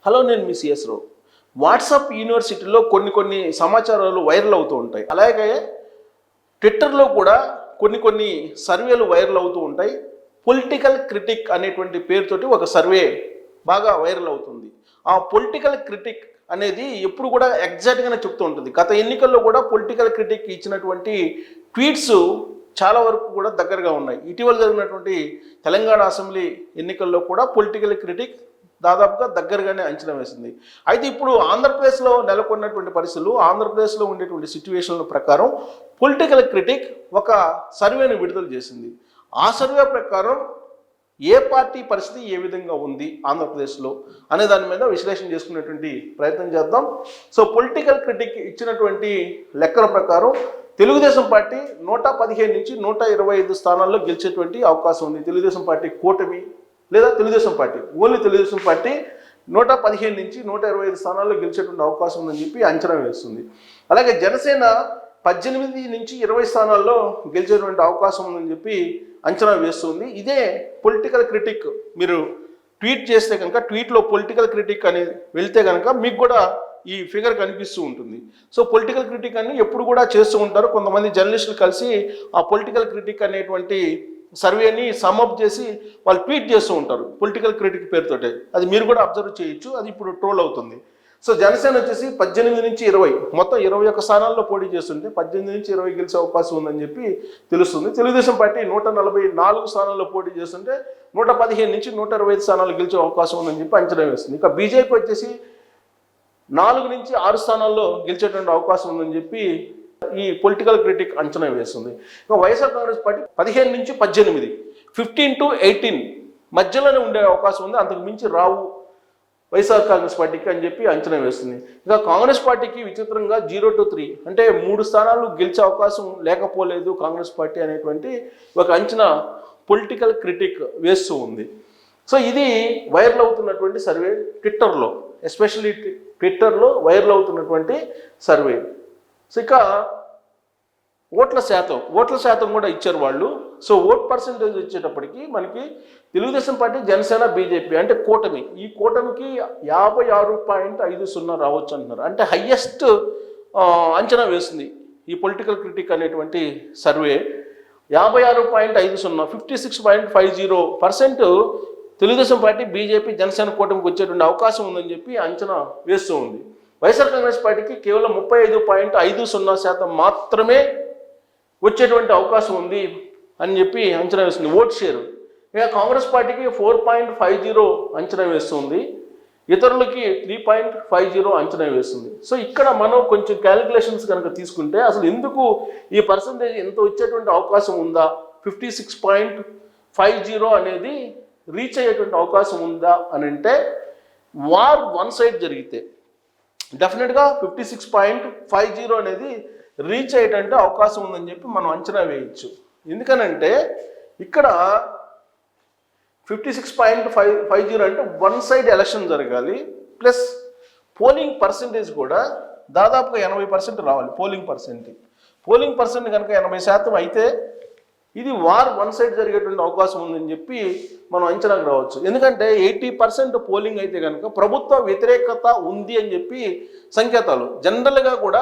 Hello, నేను మీ CS రావు. WhatsApp యూనివర్సిటీలో కొన్ని సమాచారాలు వైరల్ అవుతూ ఉంటాయి. అలాగే ట్విట్టర్లో కూడా కొన్ని సర్వేలు వైరల్ అవుతూ ఉంటాయి. పొలిటికల్ క్రిటిక్ అనేటువంటి పేరుతోటి ఒక సర్వే బాగా వైరల్ అవుతుంది. ఆ పొలిటికల్ క్రిటిక్ అనేది ఎప్పుడు కూడా ఎగ్జాక్ట్గానే చెప్తూ ఉంటుంది. గత ఎన్నికల్లో కూడా పొలిటికల్ క్రిటిక్ ఇచ్చినటువంటి ట్వీట్స్ చాలా వరకు కూడా దగ్గరగా ఉన్నాయి. ఇటీవల జరిగినటువంటి తెలంగాణ అసెంబ్లీ ఎన్నికల్లో కూడా పొలిటికల్ క్రిటిక్ దాదాపుగా దగ్గరగానే అంచనా వేసింది. అయితే ఇప్పుడు ఆంధ్రప్రదేశ్లో నెలకొన్నటువంటి పరిస్థితులు, ఆంధ్రప్రదేశ్లో ఉండేటువంటి సిచ్యువేషన్ల ప్రకారం పొలిటికల్ క్రిటిక్ ఒక సర్వేను విడుదల చేసింది. ఆ సర్వే ప్రకారం ఏ పార్టీ పరిస్థితి ఏ విధంగా ఉంది ఆంధ్రప్రదేశ్లో అనే దాని మీద విశ్లేషణ చేసుకునేటువంటి ప్రయత్నం చేద్దాం. సో పొలిటికల్ క్రిటిక్ ఇచ్చినటువంటి లెక్కల ప్రకారం తెలుగుదేశం పార్టీ 115 నుంచి 125 స్థానాల్లో గెలిచేటువంటి అవకాశం ఉంది. తెలుగుదేశం పార్టీ కూటమి లేదా Telugu Desam party, only Telugu Desam party 115 నుంచి 125 స్థానాల్లో గెలిచేటువంటి అవకాశం ఉందని చెప్పి అంచనా వేస్తుంది. అలాగే జనసేన 18 నుంచి 20 స్థానాల్లో గెలిచేటువంటి అవకాశం ఉందని చెప్పి అంచనా వేస్తుంది. ఇదే పొలిటికల్ క్రిటిక్ మీరు ట్వీట్ చేస్తే కనుక, ట్వీట్లో పొలిటికల్ క్రిటిక్ అని వెళ్తే కనుక మీకు కూడా ఈ ఫిగర్ కనిపిస్తూ ఉంటుంది. సో పొలిటికల్ క్రిటిక్ అని ఎప్పుడు కూడా చేస్తూ ఉంటారు. కొంతమంది జర్నలిస్టులు కలిసి ఆ పొలిటికల్ క్రిటిక్ అనేటువంటి సర్వేని సమ్అప్ చేసి వాళ్ళు ట్వీట్ చేస్తూ ఉంటారు పొలిటికల్ క్రిటిక్ పేరుతోటే. అది మీరు కూడా అబ్జర్వ్ చేయొచ్చు. అది ఇప్పుడు ట్రోల్ అవుతుంది. సో జనసేన వచ్చేసి 18 నుంచి 20 మొత్తం 21 స్థానాల్లో పోటీ చేస్తుంటే 18 నుంచి 20 గెలిచే అవకాశం ఉందని చెప్పి తెలుస్తుంది. తెలుగుదేశం పార్టీ 144 స్థానాల్లో పోటీ చేస్తుంటే 115 నుంచి 125 స్థానాలు గెలిచే అవకాశం ఉందని చెప్పి అంచనా వేస్తుంది. ఇక బీజేపీ వచ్చేసి 4 నుంచి 6 స్థానాల్లో గెలిచేటువంటి అవకాశం ఉందని చెప్పి ఈ పొలిటికల్ క్రిటిక్ అంచనా వేస్తుంది. ఇక వైఎస్ఆర్ కాంగ్రెస్ పార్టీ 15 నుంచి 18, 15 to 18 మధ్యలోనే ఉండే అవకాశం ఉంది, అంతకు మించి రావు వైఎస్ఆర్ కాంగ్రెస్ పార్టీకి అని చెప్పి అంచనా వేస్తుంది. ఇక కాంగ్రెస్ పార్టీకి విచిత్రంగా 0 to 3 అంటే 3 స్థానాలు గెలిచే అవకాశం లేకపోలేదు కాంగ్రెస్ పార్టీ అనేటువంటి ఒక అంచనా పొలిటికల్ క్రిటిక్ వేస్తూ ఉంది. సో ఇది వైరల్ అవుతున్నటువంటి సర్వే ట్విట్టర్లో, ఎస్పెషల్లీ ట్విట్టర్లో వైరల్ అవుతున్నటువంటి సర్వే. సో ఇక ఓట్ల శాతం కూడా ఇచ్చారు వాళ్ళు. సో ఓట్ పర్సెంటేజ్ వచ్చేటప్పటికి మనకి తెలుగుదేశం పార్టీ, జనసేన, బీజేపీ అంటే కూటమి, ఈ కూటమికి 56.50 రావచ్చు అంటున్నారు. అంటే హయ్యెస్ట్ అంచనా వేస్తుంది ఈ పొలిటికల్ క్రిటిక్ అనేటువంటి survey. 56.50, 56.50% Telugu Desam party, BJP, Janasena కూటమికి వచ్చేటువంటి అవకాశం ఉందని చెప్పి అంచనా వేస్తూ ఉంది. వైఎస్ఆర్ కాంగ్రెస్ పార్టీకి కేవలం 35.50% మాత్రమే వచ్చేటువంటి అవకాశం ఉంది అని చెప్పి అంచనా వేస్తుంది ఓట్ షేర్. ఇక కాంగ్రెస్ పార్టీకి 4.50 అంచనా వేస్తుంది, ఇతరులకి 3.50 అంచనా వేస్తుంది. సో ఇక్కడ మనం కొంచెం క్యాలిక్యులేషన్స్ కనుక తీసుకుంటే అసలు ఎందుకు ఈ పర్సంటేజ్ ఎంత వచ్చేటువంటి అవకాశం ఉందా, 56.50 అనేది రీచ్ అయ్యేటువంటి అవకాశం ఉందా అని అంటే, వార్ వన్ సైడ్ జరిగితే డెఫినెట్గా 56.50 అనేది రీచ్ అయ్యేటంటే అవకాశం ఉందని చెప్పి మనం అంచనా వేయచ్చు. ఎందుకనంటే ఇక్కడ 56.50 అంటే వన్ సైడ్ ఎలక్షన్ జరగాలి, ప్లస్ పోలింగ్ పర్సెంటేజ్ కూడా దాదాపుగా 80% రావాలి. పోలింగ్ పర్సెంట్ కనుక 80% అయితే ఇది వార్ వన్ సైడ్ జరిగేటువంటి అవకాశం ఉందని చెప్పి మనం అంచనాకు రావచ్చు. ఎందుకంటే 80% పోలింగ్ అయితే కనుక ప్రభుత్వ వ్యతిరేకత ఉంది అని చెప్పి సంకేతాలు. జనరల్గా కూడా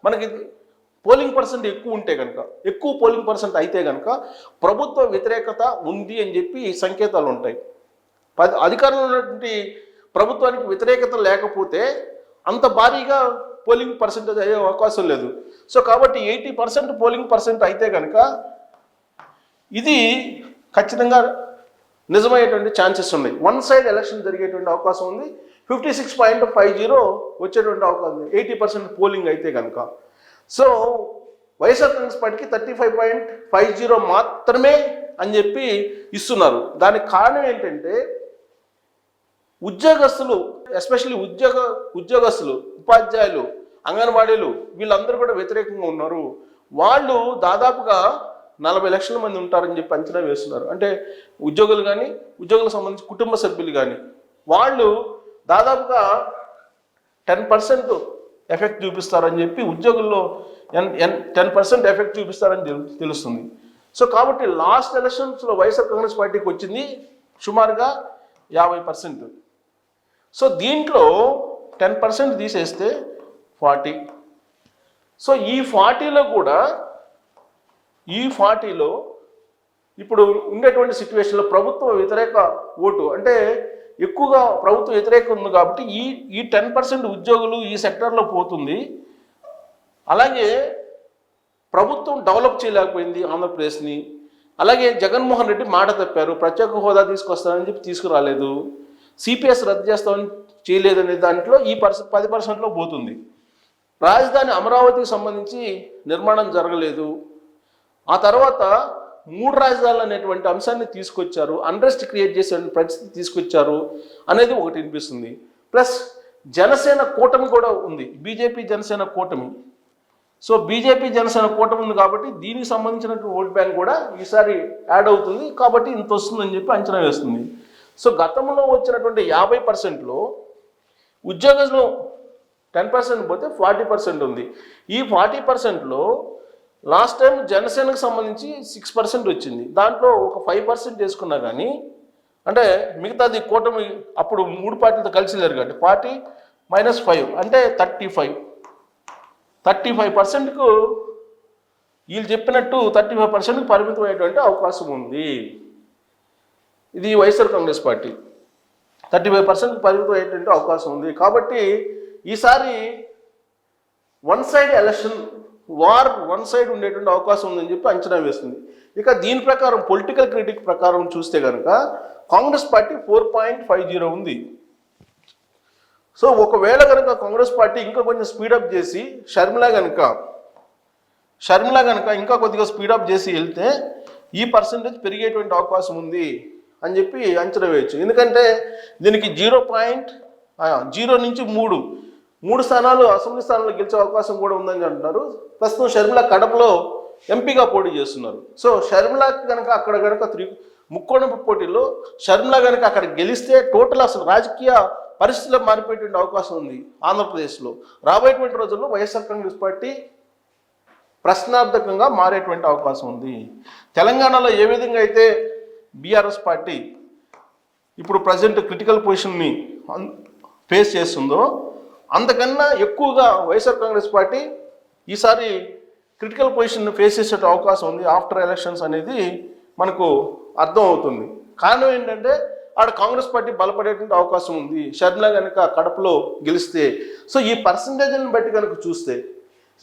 మనకి పోలింగ్ పర్సెంట్ ఎక్కువ ఉంటే కనుక, ఎక్కువ పోలింగ్ పర్సెంట్ అయితే కనుక ప్రభుత్వ వ్యతిరేకత ఉంది అని చెప్పి సంకేతాలు ఉంటాయి. అధికారంలో ఉన్నటువంటి ప్రభుత్వానికి వ్యతిరేకత లేకపోతే అంత భారీగా పోలింగ్ పర్సెంటేజ్ అయ్యే అవకాశం లేదు. సో కాబట్టి 80% పోలింగ్ పర్సెంట్ అయితే కనుక ఇది ఖచ్చితంగా నిజమయ్యేటువంటి ఛాన్సెస్ ఉన్నాయి. వన్ సైడ్ ఎలక్షన్ జరిగేటువంటి అవకాశం ఉంది. 56.50 వచ్చేటువంటి అవకాశం ఉంది 80% పోలింగ్ అయితే కనుక. సో వైఎస్ఆర్ కాంగ్రెస్ పార్టీకి 35.50 మాత్రమే అని చెప్పి ఇస్తున్నారు. దానికి కారణం ఏంటంటే ఉద్యోగస్తులు, ఎస్పెషల్లీ ఉద్యోగస్తులు, ఉపాధ్యాయులు, అంగన్వాడీలు వీళ్ళందరూ కూడా వ్యతిరేకంగా ఉన్నారు. వాళ్ళు దాదాపుగా 40 లక్షల మంది ఉంటారని చెప్పి అంచనా వేస్తున్నారు. అంటే ఉద్యోగులు కానీ, ఉద్యోగులకు సంబంధించి కుటుంబ సభ్యులు కానీ, వాళ్ళు దాదాపుగా 10% ఎఫెక్ట్ చూపిస్తారని చెప్పి, ఉద్యోగుల్లో 10% ఎఫెక్ట్ చూపిస్తారని తెలుస్తుంది. సో కాబట్టి లాస్ట్ ఎలక్షన్స్లో వైఎస్ఆర్ కాంగ్రెస్ పార్టీకి వచ్చింది సుమారుగా 50%. సో దీంట్లో 10% తీసేస్తే 40. సో ఈ 40లో కూడా ఇప్పుడు ఉండేటువంటి సిచ్యువేషన్లో ప్రభుత్వ వ్యతిరేక ఓటు అంటే ఎక్కువగా ప్రభుత్వ వ్యతిరేకం ఉంది కాబట్టి ఈ 10% ఉద్యోగులు ఈ సెక్టర్లో పోతుంది. అలాగే ప్రభుత్వం డెవలప్ చేయలేకపోయింది ఆంధ్రప్రదేశ్ని. అలాగే జగన్మోహన్ రెడ్డి మాట తప్పారు, ప్రత్యేక హోదా తీసుకొస్తానని చెప్పి తీసుకురాలేదు, సిపిఎస్ రద్దు చేస్తామని చేయలేదనే దాంట్లో ఈ 10%లో పోతుంది. రాజధాని అమరావతికి సంబంధించి నిర్మాణం జరగలేదు. ఆ తర్వాత 3 రాజధానులు అనేటువంటి అంశాన్ని తీసుకొచ్చారు, అన్రెస్ట్ క్రియేట్ చేసే పరిస్థితి తీసుకొచ్చారు అనేది ఒకటి వినిపిస్తుంది. ప్లస్ జనసేన కూటమి కూడా ఉంది, బీజేపీ జనసేన కూటమి. సో బీజేపీ జనసేన కూటమి ఉంది కాబట్టి దీనికి సంబంధించినటువంటి ఓట్ బ్యాంక్ కూడా ఈసారి యాడ్ అవుతుంది కాబట్టి ఇంత వస్తుందని చెప్పి అంచనా వేస్తుంది. సో గతంలో వచ్చినటువంటి 50%లో ఉద్యోగులు 10% పోతే 40% ఉంది. ఈ 40%లో లాస్ట్ టైం జనసేనకు సంబంధించి 6% వచ్చింది. దాంట్లో ఒక 5% వేసుకున్నా కానీ అంటే మిగతాది కూటమి అప్పుడు 3 పార్టీలతో కలిసి లేరు కాబట్టి 40 - 5 అంటే 35%కు వీళ్ళు చెప్పినట్టు 35%కు పరిమితం అయ్యేటువంటి అవకాశం ఉంది. ఇది వైఎస్ఆర్ కాంగ్రెస్ పార్టీ 35%కు పరిమితం అయ్యేటువంటి అవకాశం ఉంది. కాబట్టి ఈసారి one side election one side ఉండేటువంటి అవకాశం ఉందని చెప్పి అంచనా వేస్తుంది. ఇక దీని ప్రకారం పొలిటికల్ క్రిటిక్ ప్రకారం చూస్తే కనుక కాంగ్రెస్ పార్టీ 4.50 ఉంది. సో ఒకవేళ కనుక కాంగ్రెస్ పార్టీ ఇంకా కొంచెం స్పీడప్ చేసి షర్మిల కనుక ఇంకా కొద్దిగా స్పీడప్ చేసి వెళ్తే ఈ పర్సంటేజ్ పెరిగేటువంటి అవకాశం ఉంది అని చెప్పి అంచనా వేయచ్చు. ఎందుకంటే దీనికి 0 నుంచి 3 స్థానాలు అసెంబ్లీ స్థానాలు గెలిచే అవకాశం కూడా ఉందని అంటున్నారు. ప్రస్తుతం షర్మిల కడపలో ఎంపీగా పోటీ చేస్తున్నారు. సో షర్మిలకి కనుక అక్కడ ముక్కోణపు పోటీలో షర్మిల కనుక అక్కడ గెలిస్తే టోటల్ అసలు రాజకీయ పరిస్థితుల్లో మారిపోయేటువంటి అవకాశం ఉంది ఆంధ్రప్రదేశ్లో. రాబోయేటువంటి రోజుల్లో వైఎస్ఆర్ కాంగ్రెస్ పార్టీ ప్రశ్నార్థకంగా మారేటువంటి అవకాశం ఉంది. తెలంగాణలో ఏ విధంగా అయితే బీఆర్ఎస్ పార్టీ ఇప్పుడు ప్రజెంట్ క్రిటికల్ పొజిషన్ని ఫేస్ చేస్తుందో అంతకన్నా ఎక్కువగా వైఎస్ఆర్ కాంగ్రెస్ పార్టీ ఈసారి క్రిటికల్ పొజిషన్ ఫేస్ చేసే అవకాశం ఉంది ఆఫ్టర్ ఎలక్షన్స్ అనేది మనకు అర్థం అవుతుంది. కారణం ఏంటంటే ఆడ కాంగ్రెస్ పార్టీ బలపడేటువంటి అవకాశం ఉంది షర్మిల కనుక కడపలో గెలిస్తే. సో ఈ పర్సంటేజ్ని బట్టి కనుక చూస్తే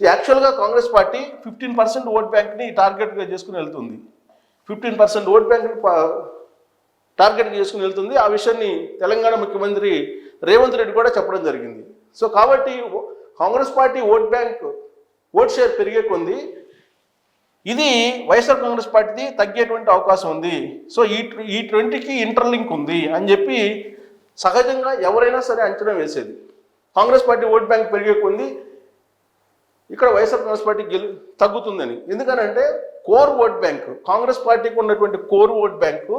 యాక్చువల్గా కాంగ్రెస్ పార్టీ 15% ఓట్ బ్యాంక్ని టార్గెట్గా చేసుకుని వెళ్తుంది. 15% ఓట్ బ్యాంక్ని టార్గెట్గా చేసుకుని వెళ్తుంది. ఆ విషయాన్ని తెలంగాణ ముఖ్యమంత్రి రేవంత్ రెడ్డి కూడా చెప్పడం జరిగింది. సో కాబట్టి కాంగ్రెస్ పార్టీ ఓట్ షేర్ పెరిగే కొంది ఇది వైఎస్ఆర్ కాంగ్రెస్ పార్టీది తగ్గేటువంటి అవకాశం ఉంది. సో ఈ 20కి ఇంటర్లింక్ ఉంది అని చెప్పి సహజంగా ఎవరైనా సరే అంచనా వేసేది. కాంగ్రెస్ పార్టీ ఓట్ బ్యాంక్ పెరిగే కొంది ఇక్కడ వైఎస్ఆర్ కాంగ్రెస్ పార్టీ తగ్గుతుందని. ఎందుకనంటే కోర్ ఓట్ బ్యాంక్ కాంగ్రెస్ పార్టీకి ఉన్నటువంటి కోర్ ఓట్ బ్యాంకు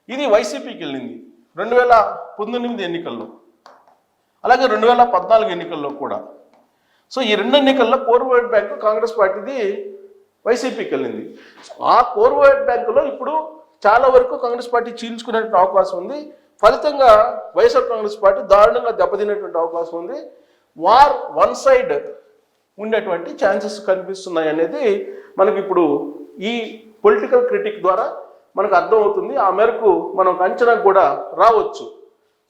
ఇది వైసీపీకి వెళ్ళింది 2019 ఎన్నికల్లో, అలాగే 2014 ఎన్నికల్లో కూడా. సో ఈ 2 ఎన్నికల్లో కోర్ ఓట్ బ్యాంకు కాంగ్రెస్ పార్టీది వైసీపీకి వెళ్ళింది. ఆ కోర్ ఓట్ బ్యాంకులో ఇప్పుడు చాలా వరకు కాంగ్రెస్ పార్టీ చీల్చుకునే అవకాశం ఉంది. ఫలితంగా వైఎస్ఆర్ కాంగ్రెస్ పార్టీ దారుణంగా దెబ్బతినేటువంటి అవకాశం ఉంది. వన్ సైడ్ ఉండేటువంటి ఛాన్సెస్ కనిపిస్తున్నాయి అనేది మనకి ఇప్పుడు ఈ పొలిటికల్ క్రిటిక్ ద్వారా మనకు అర్థమవుతుంది. ఆ మేరకు మనం అంచనా కూడా రావచ్చు.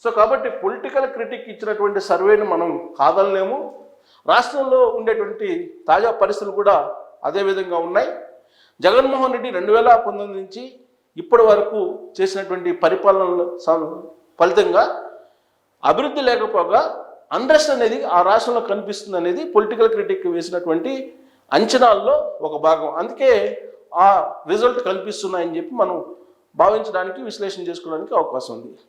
సో కాబట్టి పొలిటికల్ క్రిటిక్ ఇచ్చినటువంటి సర్వేను మనం కాదనలేము. రాష్ట్రంలో ఉండేటువంటి తాజా పరిస్థితులు కూడా అదే విధంగా ఉన్నాయి. జగన్మోహన్ రెడ్డి 2019 నుంచి ఇప్పటి వరకు చేసినటువంటి పరిపాలన ఫలితంగా అభివృద్ధి లేకపోగా అన్రెస్ట్ అనేది ఆ రాష్ట్రంలో కనిపిస్తుంది అనేది పొలిటికల్ క్రిటిక్ వేసినటువంటి అంచనాల్లో ఒక భాగం. అందుకే ఆ రిజల్ట్ కనిపిస్తున్నాయని చెప్పి మనం భావించడానికి విశ్లేషణ చేసుకోవడానికి అవకాశం ఉంది.